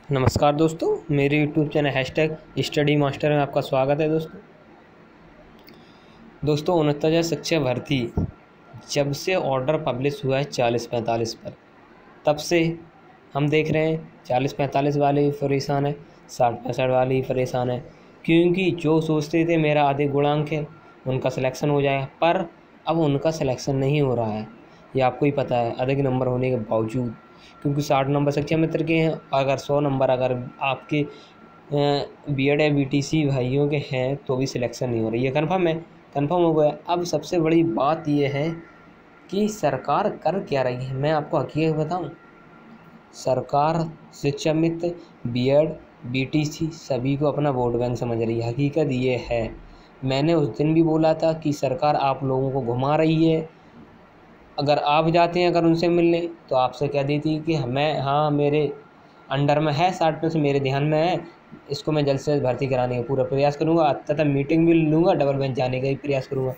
नमस्कार दोस्तों, मेरे YouTube channel hashtag study master में आपका स्वागत है। दोस्तों 69,000 शिक्षक भर्ती जब से ऑर्डर पब्लिश हुआ है 40-45 पर, तब से हम देख रहे हैं 40-45 वाले भी परेशान है, 60-65 वाले भी परेशान है। क्योंकि जो सोचते थे मेरा अधिक गुणांक है उनका सिलेक्शन हो जाएगा, पर अब उनका सिलेक्शन नहीं हो रहा है। ये आपको ही पता है, अधिक नंबर होने के बावजूद। क्योंकि 60 नंबर शिक्षा मित्र के हैं, अगर 100 नंबर अगर आपके बीएड या बीटीसी भाइयों के हैं तो भी सिलेक्शन नहीं हो रही है। कन्फर्म हो गया। अब सबसे बड़ी बात यह है कि सरकार कर क्या रही है। मैं आपको हकीकत बताऊं, सरकार शिक्षा मित्र, बीएड, बीटीसी सभी को अपना वोट बैंक समझ रही है। हकीकत ये है, मैंने उस दिन भी बोला था कि सरकार आप लोगों को घुमा रही है। अगर आप जाते हैं अगर उनसे मिलने तो आपसे कह देती कि मेरे अंडर में है, 60% मेरे ध्यान में है, इसको मैं जल्द से जल्द भर्ती कराने का पूरा प्रयास करूंगा तथा मीटिंग भी लूँगा, डबल बेंच जाने का भी प्रयास करूंगा।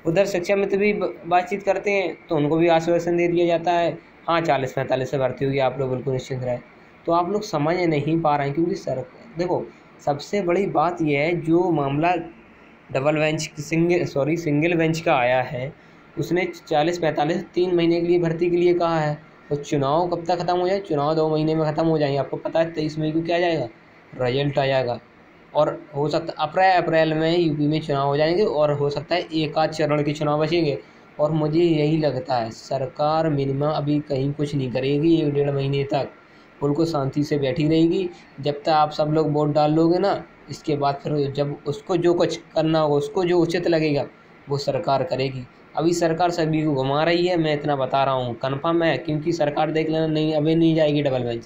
उधर शिक्षा मित्र भी बातचीत करते हैं तो उनको भी आश्वासन दे दिया जाता है, हाँ 40-45 से भर्ती होगी, आप लोग बिल्कुल निश्चिंत रहें। तो आप लोग समझ नहीं पा रहे हैं, क्योंकि देखो सबसे बड़ी बात यह है, जो मामला सिंगल बेंच का आया है, उसने 40-45 3 महीने के लिए भर्ती के लिए कहा है। तो चुनाव कब तक ख़त्म हो जाए? चुनाव 2 महीने में ख़त्म हो जाएंगे। आपको पता है 23 मई को क्या जाएगा, रिजल्ट आ जाएगा। और हो सकता अप्रैल में यूपी में चुनाव हो जाएंगे, और हो सकता है एक आध चरण के चुनाव बचेंगे। और मुझे यही लगता है सरकार मिनिमम अभी कहीं कुछ नहीं करेगी 1-1.5 महीने तक, बिल्कुल शांति से बैठी रहेगी। जब तक आप सब लोग वोट डाल लोगे ना, इसके बाद फिर जब उसको जो कुछ करना होगा, उसको जो उचित लगेगा वो सरकार करेगी। अभी सरकार सभी को घुमा रही है, मैं इतना बता रहा हूँ, कन्फर्म है। क्योंकि सरकार देख लेना, नहीं अभी नहीं जाएगी डबल बेंच।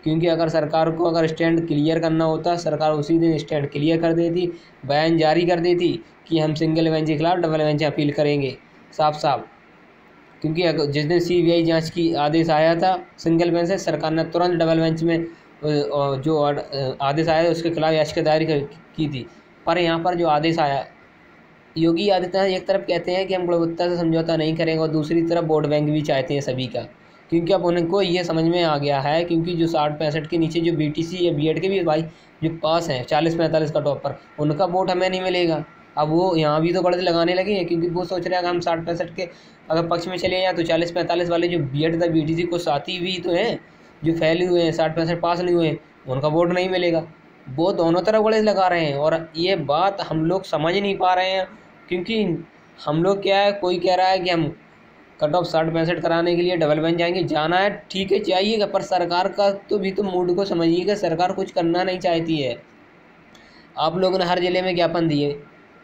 क्योंकि अगर सरकार को अगर स्टैंड क्लियर करना होता, सरकार उसी दिन स्टैंड क्लियर कर देती, बयान जारी कर देती कि हम सिंगल बेंच के खिलाफ डबल बेंच अपील करेंगे, साफ साफ। क्योंकि अगर जिस दिन सीबीआई जांच की आदेश आया था सिंगल बेंच से, सरकार ने तुरंत डबल बेंच में जो आदेश आया उसके खिलाफ याचिका दायर की थी। पर यहाँ पर जो आदेश आया, योगी आदित्यनाथ एक तरफ कहते हैं कि हम गुणवत्ता से समझौता नहीं करेंगे, और दूसरी तरफ वोट बैंक भी चाहते हैं सभी का। क्योंकि अब उनको ये समझ में आ गया है, क्योंकि जो 60-65 के नीचे जो बीटीसी या बीएड के भी भाई जो पास हैं 40-45 का टॉप पर, उनका वोट हमें नहीं मिलेगा। अब वो यहाँ भी तो गलत लगाने लगे हैं, क्योंकि वो सोच रहे हैं कि हम 60-65 के अगर पक्ष में चले जाएँ तो 40-45 वाले जो बीएड तथा बीटीसी को साथी भी तो हैं, जो फैले हुए हैं 60-65 पास नहीं हुए हैं, उनका वोट नहीं मिलेगा। वो दोनों तरफ गलत लगा रहे हैं, और ये बात हम लोग समझ नहीं पा रहे हैं। क्योंकि हम लोग क्या है, कोई कह रहा है कि हम कट ऑफ 60-65 कराने के लिए डबल बेंच जाएंगे, जाना है ठीक है चाहिएगा, पर सरकार का तो भी तो मूड को समझिएगा। सरकार कुछ करना नहीं चाहती है। आप लोगों ने हर ज़िले में ज्ञापन दिए,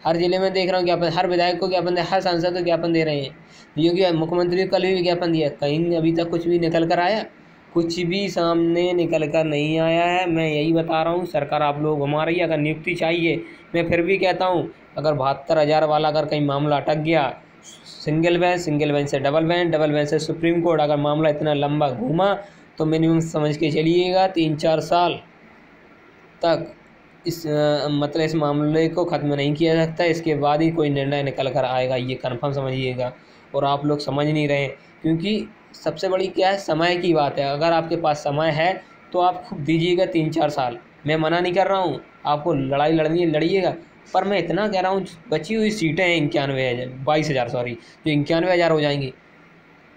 हर ज़िले में देख रहा हूँ ज्ञापन, हर विधायक को ज्ञापन दे, हर सांसद को ज्ञापन दे रहे हैं। योगी मुख्यमंत्री को कल भी ज्ञापन दिया, कहीं अभी तक कुछ भी निकल कर आया? कुछ भी सामने निकल कर नहीं आया है। मैं यही बता रहा हूँ, सरकार आप लोग घुमा रही है। अगर नियुक्ति चाहिए, मैं फिर भी कहता हूँ, अगर 72,000 वाला अगर कहीं मामला अटक गया, सिंगल बेंच से डबल बेंच से सुप्रीम कोर्ट, अगर मामला इतना लंबा घूमा तो मिनिमम समझ के चलिएगा 3-4 साल तक इस मामले को ख़त्म नहीं किया जा सकता। इसके बाद ही कोई निर्णय निकल कर आएगा, ये कन्फर्म समझिएगा। और आप लोग समझ नहीं रहे, क्योंकि सबसे बड़ी क्या है, समय की बात है। अगर आपके पास समय है तो आप खूब दीजिएगा 3-4 साल। मैं मना नहीं कर रहा हूँ, आपको लड़ाई लड़नी है लड़िएगा, पर मैं इतना कह रहा हूँ, बची हुई सीटें हैं 22,000 जो 91,000 हो जाएंगी,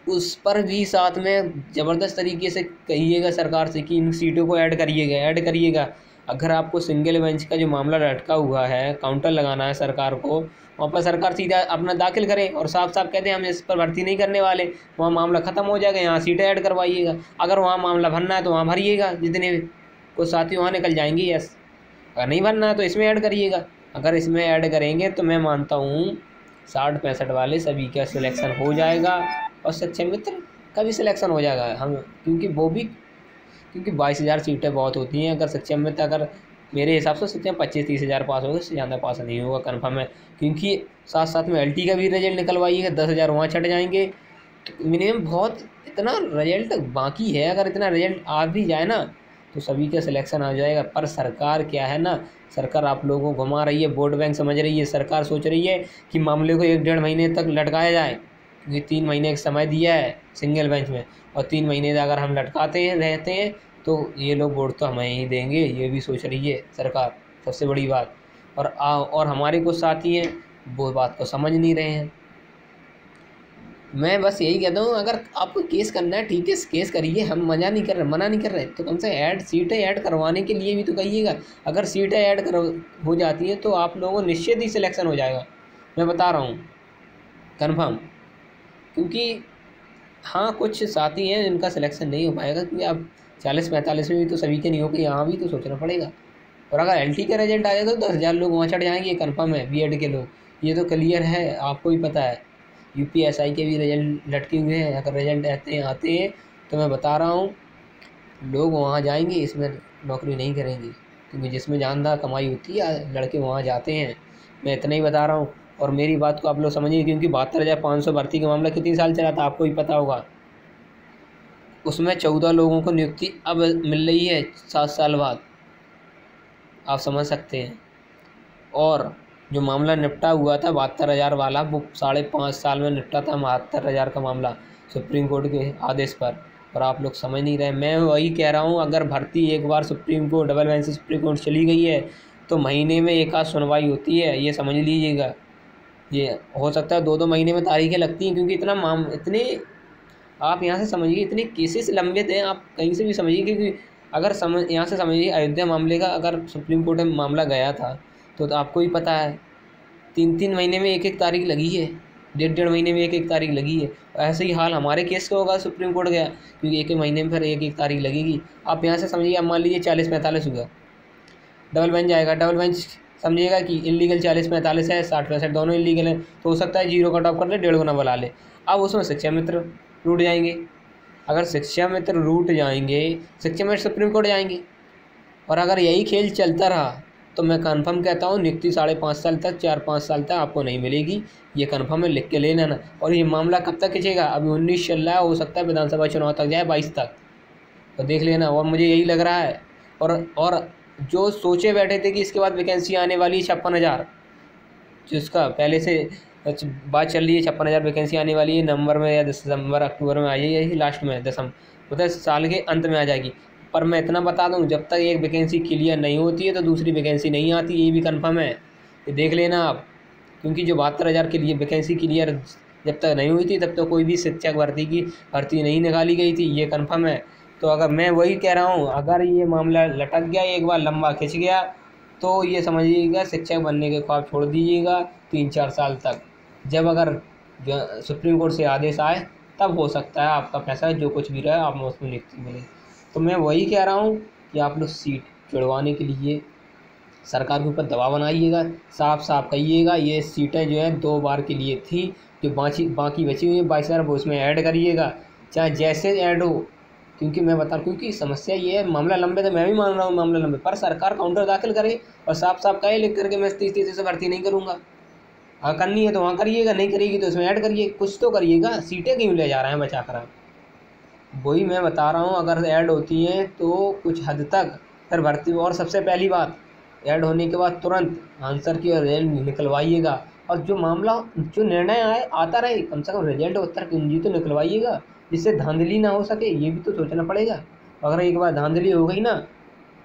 उस पर भी साथ में ज़बरदस्त तरीके से कहिएगा सरकार से कि इन सीटों को ऐड करिएगा। अगर आपको सिंगल बेंच का जो मामला लटका हुआ है, काउंटर लगाना है सरकार को, वहाँ पर सरकार सीधा अपना दाखिल करे और साफ साफ कहते हैं हम इस पर भर्ती नहीं करने वाले, वहाँ मामला ख़त्म हो जाएगा, यहाँ सीटें ऐड करवाइएगा। अगर वहाँ मामला भरना है तो वहाँ भरिएगा, जितने कुछ साथी वहाँ निकल जाएंगे, यस। अगर नहीं भरना है तो इसमें ऐड करिएगा। अगर इसमें ऐड करेंगे तो मैं मानता हूँ 60-65 वाले सभी का सिलेक्शन हो जाएगा, और शिक्षा मित्र का भी सिलेक्शन हो जाएगा। हम क्योंकि 22,000 सीटें बहुत होती हैं। अगर शिक्षा मित्र अगर मेरे हिसाब से शिक्षा 25-30 हज़ार पास होगा, इससे ज़्यादा पास नहीं होगा, कन्फर्म है। क्योंकि साथ साथ में एलटी का भी रिजल्ट निकलवाइएगा, 10,000 वहाँ छट जाएंगे। तो मिनिमम बहुत इतना रिजल्ट बाकी है, अगर इतना रिजल्ट आ भी जाए ना तो सभी का सिलेक्शन आ जाएगा। पर सरकार क्या है ना, सरकार आप लोगों को घुमा रही है, वोट बैंक समझ रही है। सरकार सोच रही है कि मामले को 1-1.5 महीने तक लटकाया जाए, क्योंकि 3 महीने का समय दिया है सिंगल बेंच में, और 3 महीने अगर हम लटकाते हैं रहते हैं तो ये लोग वोट तो हमें ही देंगे, ये भी सोच रही है सरकार, सबसे बड़ी बात। और हमारे कुछ साथी हैं वो बात को समझ नहीं रहे हैं। मैं बस यही कहता हूँ, अगर आपको केस करना है ठीक है, केस करिए, हम मना नहीं कर रहे, तो कम से सीटें ऐड करवाने के लिए भी तो कहिएगा। अगर सीटें ऐड कर हो जाती हैं तो आप लोगों को निश्चित ही सिलेक्शन हो जाएगा, मैं बता रहा हूँ कन्फर्म। क्योंकि हाँ, कुछ साथी हैं जिनका सिलेक्शन नहीं हो पाएगा, क्योंकि अब 40-45 में भी तो सभी के नहीं हो गए, यहाँ भी तो सोचना पड़ेगा। और अगर एलटी का रिजल्ट आ जाएगा तो 10,000 लोग वहाँ चढ़ जाएंगे, ये कन्फर्म है। बीएड के लोग, ये तो क्लियर है, आपको भी पता है। यूपीएसआई के भी रिजल्ट लटके हुए हैं, अगर रिजल्ट आते हैं तो मैं बता रहा हूँ लोग वहाँ जाएंगे, इसमें नौकरी नहीं करेंगे, क्योंकि जिसमें जानदार कमाई होती है लड़के वहाँ जाते हैं। मैं इतना ही बता रहा हूँ, और मेरी बात को आप लोग समझिए, क्योंकि 72,500 भर्ती का मामला कितनी साल चला था आपको भी पता होगा। उसमें 14 लोगों को नियुक्ति अब मिल रही है 7 साल बाद, आप समझ सकते हैं। और जो मामला निपटा हुआ था 72,000 वाला, वो 5.5 साल में निपटा था 72,000 का मामला सुप्रीम कोर्ट के आदेश पर। और आप लोग समझ नहीं रहे। मैं वही कह रहा हूँ, अगर भर्ती एक बार सुप्रीम कोर्ट डबल बेंच से सुप्रीम कोर्ट चली गई है तो महीने में एक आध सुनवाई होती है, ये समझ लीजिएगा। ये हो सकता है 2-2 महीने में तारीखें लगती हैं, क्योंकि इतने आप यहाँ से समझिए, इतने केसेस लंबित हैं, आप कहीं से भी समझिए। क्योंकि अगर यहाँ से समझिए, अयोध्या मामले का अगर सुप्रीम कोर्ट में मामला गया था तो आपको ही पता है 3-3 महीने में एक तारीख लगी है, 1.5 महीने में एक तारीख लगी है। ऐसे ही हाल हमारे केस का होगा, सुप्रीम कोर्ट गया, क्योंकि एक महीने में फिर एक तारीख लगेगी। आप यहाँ से समझिए, अब मान लीजिए 40-45 हुआ, डबल बेंच जाएगा, डबल बेंच समझिएगा कि इलीगल 40-45 है, 60-65 दोनों इलीगल हैं, तो हो सकता है 0 कट ऑफ कर ले, 1.5 गुना बुला ले। अब उसमें शिक्षा मित्र रूट जाएंगे, अगर शिक्षा मित्र रूट जाएंगे, शिक्षा मित्र सुप्रीम कोर्ट जाएंगे। और अगर यही खेल चलता रहा तो मैं कन्फर्म कहता हूँ नियुक्ति 5.5 साल तक, 4-5 साल तक आपको नहीं मिलेगी, ये कन्फर्म है, लिख के ले लेना। और ये मामला कब तक खिंचेगा, अभी 19 चल रहा है, हो सकता है विधानसभा चुनाव तक जाए, 22 तक, तो देख लेना। और मुझे यही लग रहा है, और जो सोचे बैठे थे कि इसके बाद वैकेंसी आने वाली 56,000, जिसका पहले से बात चल रही है 56,000 वैकेंसी आने वाली है, नवंबर में या दिसंबर अक्टूबर में आ जाएगी, लास्ट में मतलब साल के अंत में आ जाएगी। पर मैं इतना बता दूं, जब तक एक वैकेंसी क्लियर नहीं होती है तो दूसरी वैकेंसी नहीं आती, ये भी कंफर्म है, ये देख लेना आप। क्योंकि जो 72,000 के लिए वैकेंसी क्लियर जब तक नहीं हुई थी तब तक कोई भी शिक्षक भर्ती नहीं निकाली गई थी, ये कंफर्म है। तो अगर मैं वही कह रहा हूँ, अगर ये मामला लटक गया, एक बार लंबा खिंच गया, तो ये समझिएगा शिक्षक बनने के ख्वाब छोड़ दीजिएगा 3-4 साल तक। जब अगर सुप्रीम कोर्ट से आदेश आए तब हो सकता है आपका पैसा जो कुछ भी रहे आप में उसमें नियुक्ति मिले। तो मैं वही कह रहा हूँ कि आप लोग सीट जुड़वाने के लिए सरकार के ऊपर दबाव बनाइएगा, साफ साफ कहिएगा ये सीटें जो है 2 बार के लिए थी, जो बाकी बची हुई है 22,000 वो उसमें ऐड करिएगा, चाहे जैसे ऐड हो। क्योंकि मैं बता, क्योंकि समस्या ये है, मामला लंबे तो मैं भी मान रहा हूँ मामला लंबे, पर सरकार काउंटर दाखिल करे और साफ साफ कहे लिख करके मैं 30 से भर्ती नहीं करूँगा। हाँ, करनी है तो वहाँ करिएगा, नहीं करिएगी तो इसमें ऐड करिए, कुछ तो करिएगा। सीटें क्यों ले जा रहे हैं बचा कर आप? वही मैं बता रहा हूँ, अगर ऐड होती हैं तो कुछ हद तक फिर भर्ती। और सबसे पहली बात, ऐड होने के बाद तुरंत आंसर की रिजल्ट निकलवाइएगा, और जो मामला जो निर्णय आता रहे, कम से कम रिजल्ट उत्तर कुंजी तो निकलवाइएगा, जिससे धांधली ना हो सके, ये भी तो सोचना पड़ेगा। अगर एक बार धांधली हो गई ना,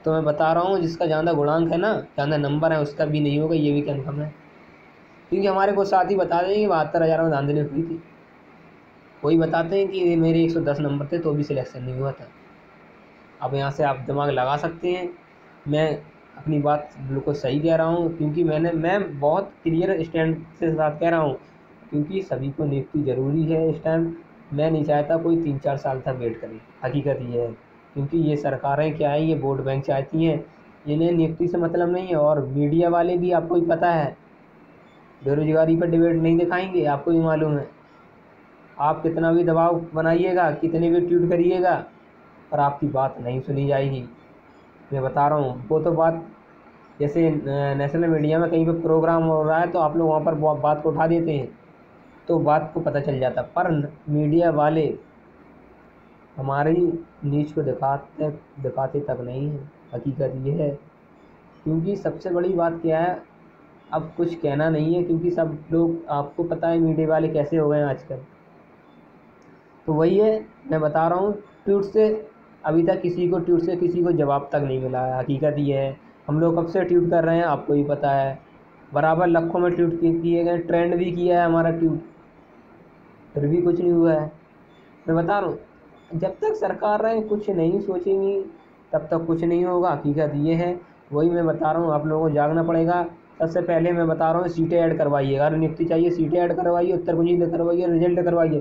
तो मैं बता रहा हूँ जिसका ज़्यादा गुणांक है ना, ज़्यादा नंबर है, उसका भी नहीं होगा, ये भी कन्फर्म है। क्योंकि हमारे कुछ साथी बता दें कि 72,000 में धांधली हुई थी, कोई बताते हैं कि मेरे 110 नंबर थे तो भी सिलेक्शन नहीं हुआ था। अब यहाँ से आप दिमाग लगा सकते हैं, मैं अपनी बात बिल्कुल सही कह रहा हूँ, क्योंकि मैं बहुत क्लियर स्टैंड से साथ कह रहा हूँ, क्योंकि सभी को नियुक्ति ज़रूरी है इस टाइम। मैं नहीं चाहता कोई 3-4 साल तक वेट करे, हकीकत ये है। क्योंकि ये सरकारें क्या है, ये वोट बैंक चाहती हैं, इन्हें नियुक्ति से मतलब नहीं है। और मीडिया वाले भी, आपको ही पता है, बेरोजगारी पर डिबेट नहीं दिखाएंगे, आपको भी मालूम है। आप कितना भी दबाव बनाइएगा, कितने भी ट्वीट करिएगा, पर आपकी बात नहीं सुनी जाएगी। मैं बता रहा हूँ, वो तो बात जैसे नेशनल मीडिया में कहीं पे प्रोग्राम हो रहा है तो आप लोग वहाँ पर बात को उठा देते हैं तो बात को पता चल जाता, पर मीडिया वाले हमारी नीच को दिखाते तक नहीं है, हकीकत ये है। क्योंकि सबसे बड़ी बात क्या है, अब कुछ कहना नहीं है, क्योंकि सब लोग, आपको पता है मीडिया वाले कैसे हो गए हैं आजकल। तो वही है, मैं बता रहा हूँ, ट्वीट से अभी तक किसी को ट्वीट से किसी को जवाब तक नहीं मिला है। हकीकत ये है, हम लोग कब से ट्वीट कर रहे हैं आपको ही पता है, बराबर लाखों में ट्वीट किए गए, ट्रेंड भी किया है हमारा ट्वीट, फिर भी कुछ नहीं हुआ है। मैं बता रहा हूँ, जब तक सरकारें कुछ नहीं सोचेंगी तब तक कुछ नहीं होगा। हकीकत ये है, वही मैं बता रहा हूँ, आप लोगों को जागना पड़ेगा। सबसे पहले मैं बता रहा हूँ, सीटें ऐड करवाइएगा, अगर नियुक्ति चाहिए सीटें ऐड करवाइए, उत्तर कुंजी करवाइए, रिजल्ट करवाइए,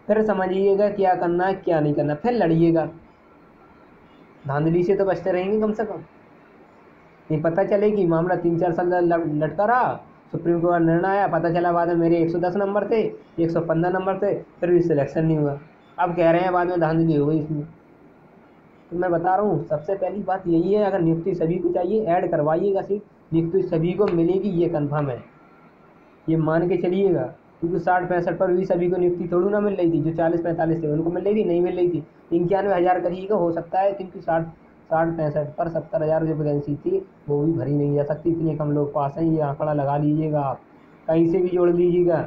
फिर समझिएगा क्या करना है क्या नहीं करना, फिर लड़िएगा। धांधली से तो बचते रहेंगे कम से कम। नहीं पता चले कि मामला 3-4 साल लटका रहा, सुप्रीम कोर्ट निर्णय आया, पता चला बाद में मेरे 110 नंबर थे, 115 नंबर थे, फिर भी सिलेक्शन नहीं हुआ। अब कह रहे हैं बाद में धांधली हो गई इसमें। तो मैं बता रहा हूँ, सबसे पहली बात यही है, अगर नियुक्ति सभी को चाहिए ऐड करवाइएगा सीट, नियुक्ति सभी को मिलेगी ये कन्फर्म है, ये मान के चलिएगा। क्योंकि 60-65 पर भी सभी को नियुक्ति थोड़ी ना मिल रही थी, जो 40-45 थे उनको मिल रही थी, नहीं मिल रही थी। 91,000 करिएगा, हो सकता है क्योंकि 60-65 पर 70,000 जो वैकेंसी थी वो भी भरी नहीं जा सकती, इतने कम लोग पास हैं। ये आंकड़ा लगा लीजिएगा, आप कहीं से भी जोड़ लीजिएगा,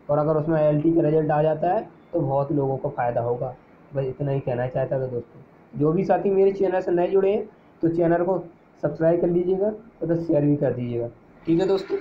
और अगर उसमें LT का रिजल्ट आ जाता है तो बहुत लोगों को फ़ायदा होगा। बस इतना ही कहना चाहता था दोस्तों। जो भी साथी मेरे चैनल से नए जुड़े हैं तो चैनल को सब्सक्राइब कर लीजिएगा और शेयर भी कर दीजिएगा। ठीक है दोस्तों।